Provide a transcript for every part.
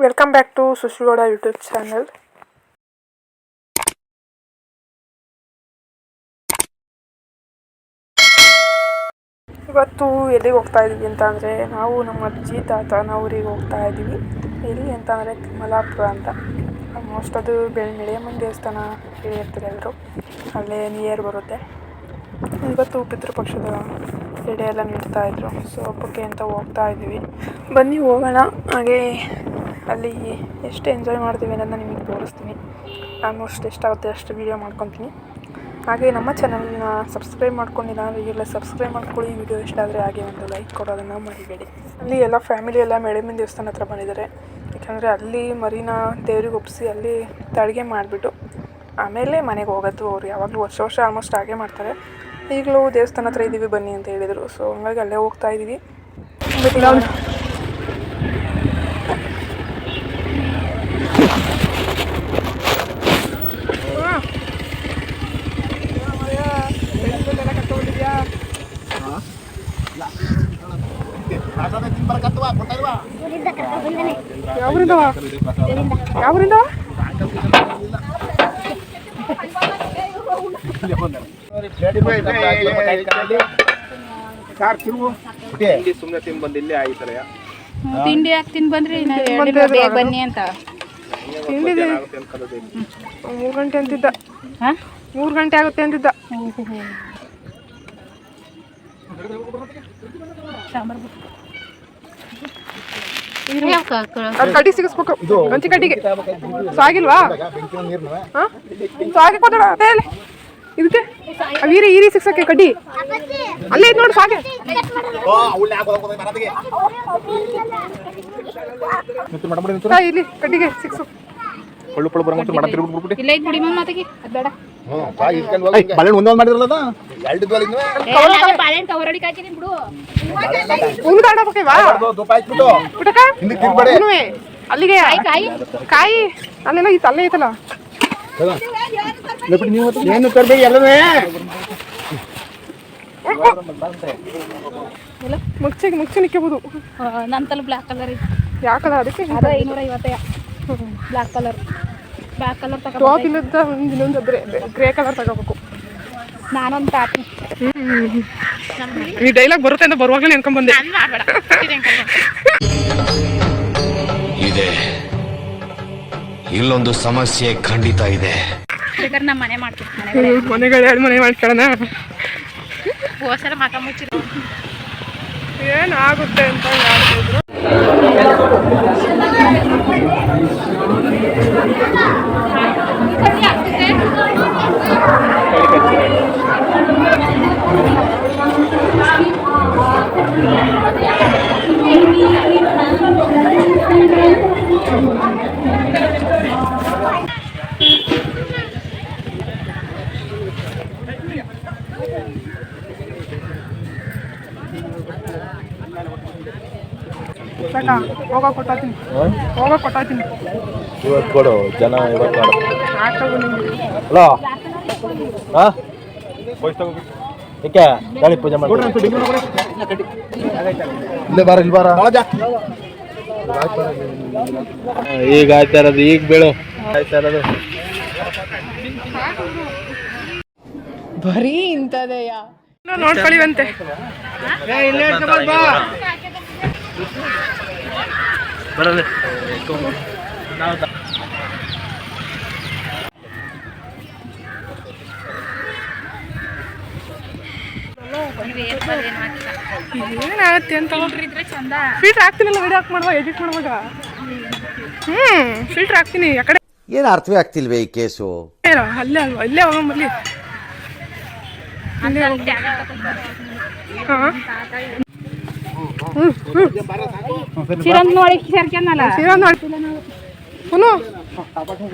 Welcome back to ಸುಶ್ರಿಗೌಡ YouTube channel. ಇವತ್ತು ಎಲ್ಲಿಗೆ ಹೋಗ್ತಾ ಇದ್ದೀವಿ ಅಂತ ಅಂದರೆ ನಾವು ನಮ್ಮ ಅಜ್ಜಿ ತಾತನ ಊರಿಗೆ ಹೋಗ್ತಾ ಇದ್ದೀವಿ. ಎಲ್ಲಿ ಅಂತ ಅಂದರೆ ಮಲಾಪುರ ಅಂತ. ಆಲ್ಮೋಸ್ಟ್ ಅದು ಬೆಳ್ಳಿಯಮ್ಮನ ದೇವಸ್ಥಾನ ಹೇಳಿರ್ತಾರೆ ಎಲ್ಲರೂ, ಅಲ್ಲೇ ನಿಯರ್ ಬರುತ್ತೆ. ಇವತ್ತು ಪಿತೃಪಕ್ಷದ ಎಡೆ ಎಲ್ಲ ನೀಡ್ತಾಯಿದ್ರು, ಸೊ ಹಬ್ಬಕ್ಕೆ ಅಂತ ಹೋಗ್ತಾ ಇದ್ದೀವಿ. ಬನ್ನಿ ಹೋಗೋಣ. ಹಾಗೆ ಅಲ್ಲಿ ಎಷ್ಟು ಎಂಜಾಯ್ ಮಾಡ್ತೀವಿ ಅನ್ನೋದನ್ನ ನಿಮಗೆ ತೋರಿಸ್ತೀನಿ. ಆಲ್ಮೋಸ್ಟ್ ಎಷ್ಟಾಗುತ್ತೆ ಅಷ್ಟು ವೀಡಿಯೋ ಮಾಡ್ಕೊತೀನಿ. ಹಾಗೆ ನಮ್ಮ ಚಾನಲ್ನ ಸಬ್ಸ್ಕ್ರೈಬ್ ಮಾಡ್ಕೊಂಡಿಲ್ಲ ಅಂದರೆ ಈಗಲೇ ಸಬ್ಸ್ಕ್ರೈಬ್ ಮಾಡ್ಕೊಳ್ಳಿ. ವೀಡಿಯೋ ಇಷ್ಟ ಆದರೆ ಹಾಗೆ ಒಂದು ಲೈಕ್ ಕೊಡೋದನ್ನು ಮರಿಬೇಡಿ. ಅಲ್ಲಿ ಎಲ್ಲ ಫ್ಯಾಮಿಲಿ ಎಲ್ಲ ಬೆಳ್ಳಿಯಮ್ಮನ ದೇವಸ್ಥಾನ ಹತ್ರ ಬಂದಿದ್ದಾರೆ. ಯಾಕಂದರೆ ಅಲ್ಲಿ ಮರಿನ ದೇವ್ರಿಗೆ ಒಪ್ಪಿಸಿ ಅಲ್ಲಿ ಅಡುಗೆ ಮಾಡಿಬಿಟ್ಟು ಆಮೇಲೆ ಮನೆಗೆ ಹೋಗೋದು. ಅವ್ರು ಯಾವಾಗಲೂ ವರ್ಷ ಆಲ್ಮೋಸ್ಟ್ ಹಾಗೆ ಮಾಡ್ತಾರೆ. ಈಗಲೂ ದೇವಸ್ಥಾನ ಹತ್ರ ಇದ್ದೀವಿ ಬನ್ನಿ ಅಂತ ಹೇಳಿದರು, ಸೊ ಹಂಗಾಗಿ ಅಲ್ಲೇ ಹೋಗ್ತಾ ಇದ್ದೀವಿ. ಯಾವರಿಂದ ಸುಮ್ಮನೆ ತಿನ್ ಬಂದು ಇಲ್ಲೇ ಆಯ್ತಾರೆ. ತಿಂಡಿ ಯಾಕೆ ತಿನ್ ಬಂದ್ರಿ ಬನ್ನಿ ಅಂತ. 3 ಗಂಟೆ ಅಂತಿದ್ದ. 3 ಗಂಟೆ ಆಗುತ್ತೆ ಅಂತಿದ್ದ. ಕಡ್ಡಿ ಸಿಗಿಸ್ಬೇಕು, ಮಂಚಿ ಕಡ್ಡಿಗೆ ಸಾಗಿಲ್ವಾ? ಸಾಗಿ ಕೊಡ ಇದಕ್ಕೆ ಈರಿ ಸಿಗ್ಸಕ್ಕೆ ಕಡ್ಡಿ ಅಲ್ಲೇ ಇದ್ ನೋಡಿ ಸಾಗೆ. ಇಲ್ಲಿ ಕಡ್ಡಿಗೆ ಸಿಕ್ಸು. ಅಲ್ಲಿಗೆ ಕಾಯಿ ಅಲ್ಲೆಲ್ಲ ಇತ್ತು, ಅಲ್ಲೇ ಐತಲ್ಲ. ಏನು ತರಬೇಡಿ ಎಲ್ಲವೇ ಮುಚ್ಚಿ ನಿಕ್ಕಬಹುದು. ನಂತಲ್ಲಿ ಬ್ಲ್ಯಾಕ್ ಕಲರ್ ಇತ್ತು. ಯಾವ ಕಲರ್? ಅದಕ್ಕೆ 550 ಬ್ಲ್ಯಾಕ್ ಕಲರ್ ಟಾಪ್ ಇಲ್ಲದ ಇನ್ನೊಂದು ಗ್ರೇ ಕಲರ್ ತಗೋಬೇಕು. ನಾನೊಂದು ತಾತಿ ಈ ಡೈಲಾಗ್ ಬರುತ್ತೆ ಅಂತ ಬರುವಾಗಲೇ ನೆನ್ಕೊಂಡ್ಬಂದೆ. ಇದೆ ಇಲ್ಲೊಂದು ಸಮಸ್ಯೆ ಖಂಡಿತ ಇದೆ. ನಮ್ಮ ಮನೆ ಮಾಡ್ತೀವಿ, ಮನೆಗಳು 2 ಮನೆ ಮಾಡ್ಕೊಳ್ಳೋಣ. ಹೋಸಲ ಮಕ ಮುಚ್ಚಿರು ಏನಾಗುತ್ತೆ ಅಂತ ಹೇಳ್ತಿದ್ರು. ಹೋಗ ಕೊಟ್ಟಾತೀನಿ ಇವತ್ತು ಕೊಡು ಜನ ಇವತ್ತು ಹಲೋ ಏಕೆ ಗಾಳಿ ಪೂಜೆ ಮಾಡಿ ಇಲ್ಲೇ ಬಾರ ಇಲ್ಲಿ ಬಾರ. ಈಗ ಆಯ್ತಾ ಇರೋದು, ಈಗ ಬೇಳು ಆಯ್ತಾ ಇರೋದು. ಬರೀ ಇಂಥದೆಯ ನೋಡ್ಕೊಳ್ಳಿವಂತೆ. ಬರಲ್ಲ ಏನಾಗುತ್ತೆ ಅಂತ ಚಂದ. ಫಿಲ್ಟರ್ ಹಾಕ್ತೀನಲ್ಲ, ವಿಡಿಯೋ ಹಾಕಿ ಮಾಡುವಾಗ ಎಡಿಟ್ ಮಾಡುವಾಗ ಫಿಲ್ಟರ್ ಹಾಕ್ತೀನಿ. ಆ ಕಡೆ ಏನು ಅರ್ಥವೇ ಆಗ್ತಿಲ್ವೇ ಈ ಕೇಸು? ಅಲ್ಲೇ ಅಲ್ವಾ, ಇಲ್ಲೇ ಹೋಗಂಬಲ್ಲಿ.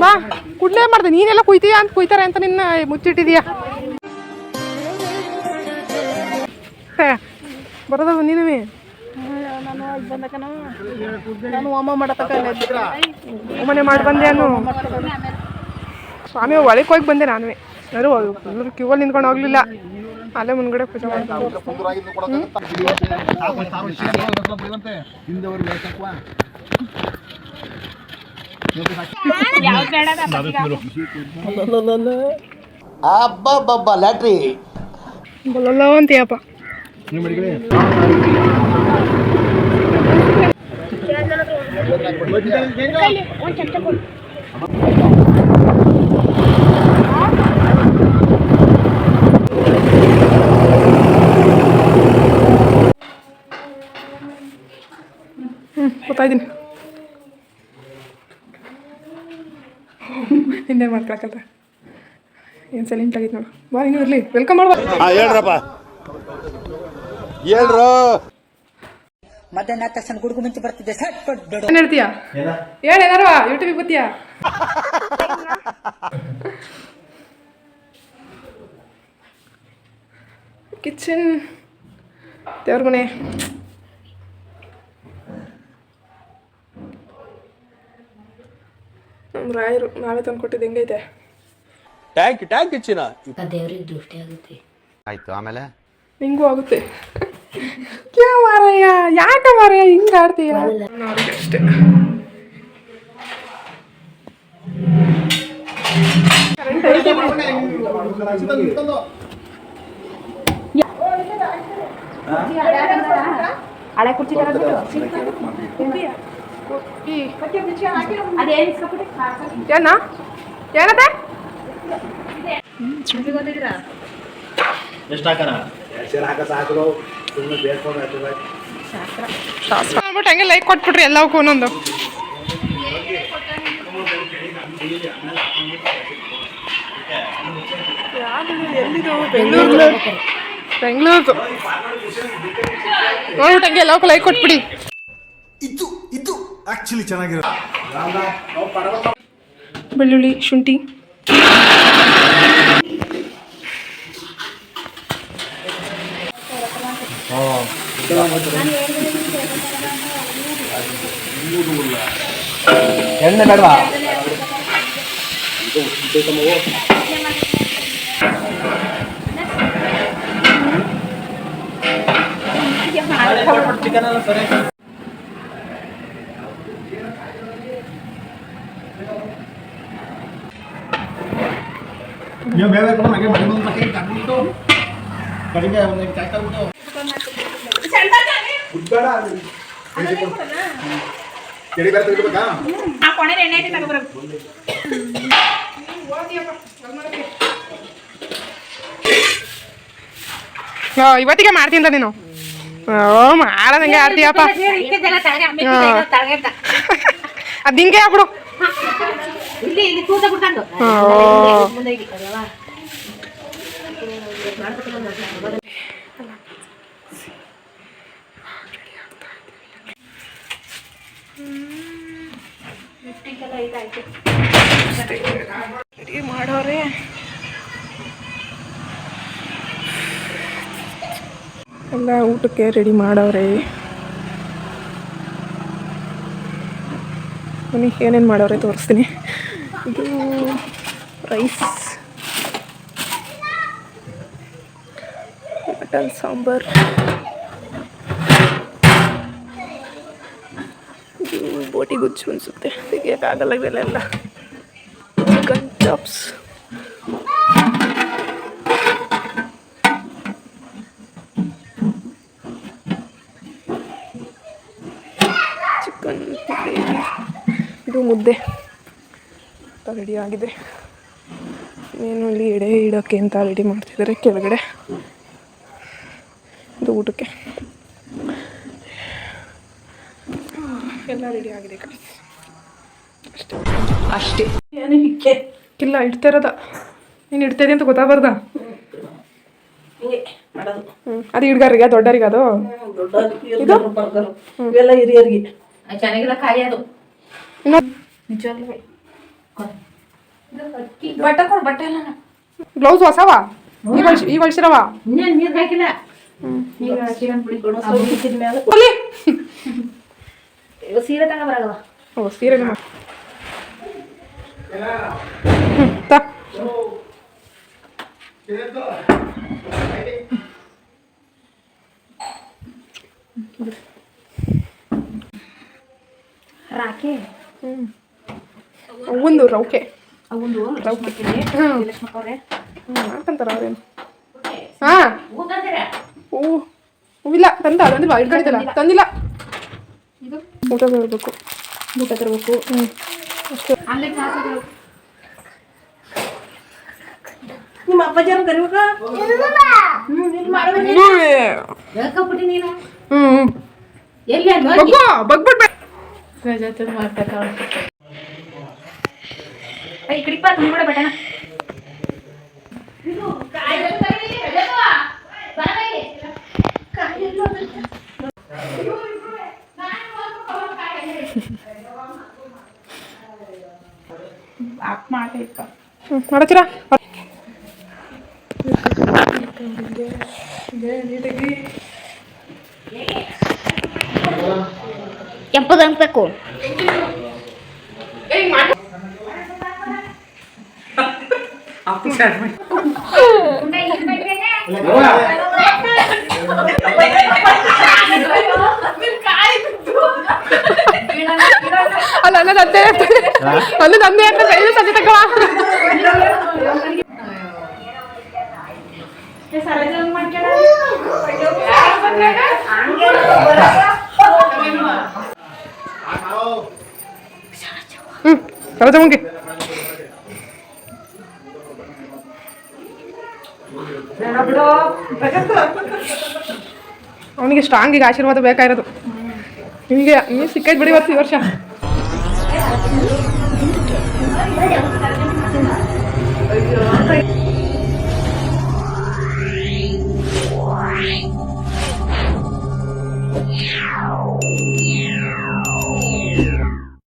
ಬಾ ಕುಡ್ಲೇ ಮಾಡ್ದೆ. ನೀನೆಲ್ಲ ಕುಯ್ತೀಯ ಅಂತ ಕುಯ್ತಾರೆ ಅಂತ ನಿನ್ನ ಮುಚ್ಚಿಟ್ಟಿದೀಯಾ. ಬರೋದವ ನೀನವೇ. ನಾನು ಹೋಮ ಮಾಡತಕ್ಕ ಹೋಮನೆ ಮಾಡಿ ಬಂದೆ. ಸ್ವಾಮಿ ಒಳಗೆ ಹೋಗಿ ಬಂದೆ ನಾನುವೇ. ಎಲ್ಲರೂ ಕ್ಯೂವಲ್ಲಿ ನಿಂತ್ಕೊಂಡು ಹೋಗ್ಲಿಲ್ಲ. ಅಲ್ಲೇ ಮುಂದ್ಗಡೆ ಪೂಜೆ ಮಾಡ್ತಾರೆ. ಯಾವ್ದು ಬೇಡ ಅಬ್ಬಬ್ಬಬ್ಬ ಲ್ಯಾಟ್ರಿ ಬಲ್ಲಲ್ಲ ಅಂತೀಯಪ್ಪ. ಗೊತ್ತಾಯ್ತೀನಿ ಇನ್ನೇನು ಮಾಡ್ಕೊಳಕಲ್ರ. ಏನು ಸೈಲೆಂಟ್ ಆಗಿತ್ತು ನೋಡು. ಬಾ ಇನ್ನೂ ಇರಲಿ, ವೆಲ್ಕಮ್ ಮಾಡುವ. ಹೇಳ್ರಪ್ಪ ಹೇಳ್ರು. ಮಧ್ಯಾಹ್ನ ತಕ್ಷಣ ಗುಡುಗು ಮುಂಚೆ ಬರ್ತಿದ್ದೆ ಸಟ್ ಪಟ್ಟು ಏನು ಹೇಳ್ತೀಯಾ? ಹೇಳ ಏನಾರು ಯೂಟ್ಯೂಬಿಗೆ ಬರ್ತೀಯಾ? ಕಿಚನ್ ದೇವ್ರ ಮನೆ. ನಮ್ಮ ರಾಯರು ನಾವೇ ತಂದ್ಕೊಟ್ಟಿದ್ದು ಹೆಂಗೈತೆ? ಟ್ಯಾಂಕ್ ಹೆಚ್ಚಿನ ದೇವ್ರಿಗೆ ದೃಷ್ಟಿ ಆಗುತ್ತೆ. ಆಯ್ತು ಆಮೇಲೆ ಹಿಂಗೂ ಆಗುತ್ತೆ. ಕ್ಯಾ ಮಾರಯ್ಯ, ಯಾಕ ಮಾರಯ್ಯ ಹಿಂಗೆ ಆಡ್ತೀಯ? ಅಷ್ಟೇ ಹಳೆ ಕುರ್ಚಿ ಏನ ಏನತ್ತೆ ಶಾಸ್ತ್ರ ಮಾಡ್ಬಿಟ್ಟು ಹಂಗೆ ಲೈಕ್ ಕೊಟ್ಬಿಟ್ರಿ ಎಲ್ಲವಕ್ಕೂ ಒಂದೊಂದು. ಎಲ್ಲಿದು? ಬೆಂಗಳೂರು ನೋಡ್ಬಿಟ್ಟು ಹಂಗೆ ಎಲ್ಲವಕ್ಕೂ ಲೈಕ್ ಕೊಟ್ಬಿಡಿ. ಇದು ಆಕ್ಚುಲಿ ಚೆನ್ನಾಗಿರೋ ಬೆಳ್ಳುಳ್ಳಿ, ಶುಂಠಿ, ಎಣ್ಣೆ ಬೇಡವಾ? ಚಿಕನ್ ಎಲ್ಲ ಸರಿ. ಇವತ್ತಿಗೆ ಮಾಡ್ತೀನಿ ನೀನು. ಮಾಡದಂಗೆ ಆಡ್ತೀಯಪ್ಪ. ಅದು ಹಿಂಗೆ ಆಗ್ಬಿಡು. ರೆಡಿ ಮಾಡೋರೆ. ಎಲ್ಲ ಊಟಕ್ಕೆ ರೆಡಿ ಮಾಡವ್ರೆ. ಬನ್ನಿ ಏನೇನು ಮಾಡವ್ರೆ ತೋರಿಸ್ತೀನಿ. ಇದು ರೈಸ್, ಮಟನ್ ಸಾಂಬಾರ್, ಇದು ಬೋಟಿ ಗುಜ್ಜು ಅನಿಸುತ್ತೆ, ತೆಗಿಯೋಕ್ಕಾಗಲ್ಲ ಇವೆಲ್ಲ. ಚಿಕನ್ ಚಾಪ್ಸ್, ಚಿಕನ್ ಗ್ರೇವಿ, ಇದು ಮುದ್ದೆ ರೆಡಿ ಆಗಿದೆ. ಏನು ಇಲ್ಲಿ ಎಡೆ ಇಡೋಕ್ಕೆ ಅಂತ ರೆಡಿ ಮಾಡ್ತಿದ್ದಾರೆ ಕೆಳಗಡೆ. ಇದು ಊಟಕ್ಕೆ ಎಲ್ಲ ರೆಡಿ ಆಗಿದೆ ಅಷ್ಟೇ ಅಷ್ಟೇ. ಏನಕ್ಕೆ ಇಲ್ಲ ಇಡ್ತಾ ಇರೋದ, ನೀನು ಇಡ್ತಾಯಿದೆ ಅಂತ ಗೊತ್ತಾಗ್ಬಾರ್ದ? ಅದು ಹಿಡ್ಗಾರಿಗೆ ದೊಡ್ಡರಿಗೆ ಅದು ಇದು ಇವೆಲ್ಲ ಹಿರಿಯರಿಗೆ ಚೆನ್ನಾಗಿಲ್ಲ ಕಾಯಿ ಅದು. ಬಟ್ಟೆ ಕೊಡು, ಬಟ್ಟೆ ಎಲ್ಲ ಬ್ಲೌಸ್ ಹೊಸವ ಈ ವರ್ಷರವ. ಇನ್ನೇನು ನೀರು ಹಾಕಿಲ್ಲ. ಸೀರೆ ತಗ ಬರಲ್ಲ. ಓ ಸೀರೆ ರಾಕಿ ಒಂದು ರೌಕೆ ಅವಂದು ರೌಕೆ ಲಕ್ಷ್ಮಕ್ಕವ್ರೆ ಮಾಡ್ಕೊಂತಾರ ಅವ್ರೇನು ಹಾಂ ಹೂವಿಲ್ಲ ತಂದಿಲ್ವಾ ಇಟ್ಕೊಂಡಿದ್ದಲ್ಲ ತಂದಿಲ್ಲ ಇದು ಊಟ ಬರಬೇಕು ಊಟ ತರಬೇಕು ಅಷ್ಟೇ ಆಮ್ಲೆಟ್ ಹಾಕೋದು ನಿಮ್ಮ ಅಪ್ಪಾಜಿ ಕರಿಬೇಕ ಹೇಳ್ಕೊಬಿಟ್ಟಿ ನೀನು ಹ್ಞೂ ಎಲ್ಲಿ ಬಗ್ಬಿಡ್ಬೇಡ ರಜಾ ಮಾಡ್ತಾ ಈ ಕಡಿಪ ತುಂಬಿಡ ಬಟನ ಮಾಡೈತ ಮಾಡಚ್ಚಿರ ಕೆಂಪದು ಅನ್ಬೇಕು ಅಲ್ಲ ಅನ್ನದಂತೆ ಅನ್ನದಂತೆ ಅಂತ ಕೈ ಸಂಜೆ ತಕ್ಕವ ಸರೋಜಮ್ಮಂಗೆ ಅವನಿಗೆ ಸ್ಟ್ರಾಂಗಿಗೆ ಆಶೀರ್ವಾದ ಬೇಕಾಗಿರೋದು ನಿಮಗೆ ನೀವು ಸಿಕ್ಕೈತೆ ಬಿಡಿ ಇವತ್ತು ಈ ವರ್ಷ Yeah.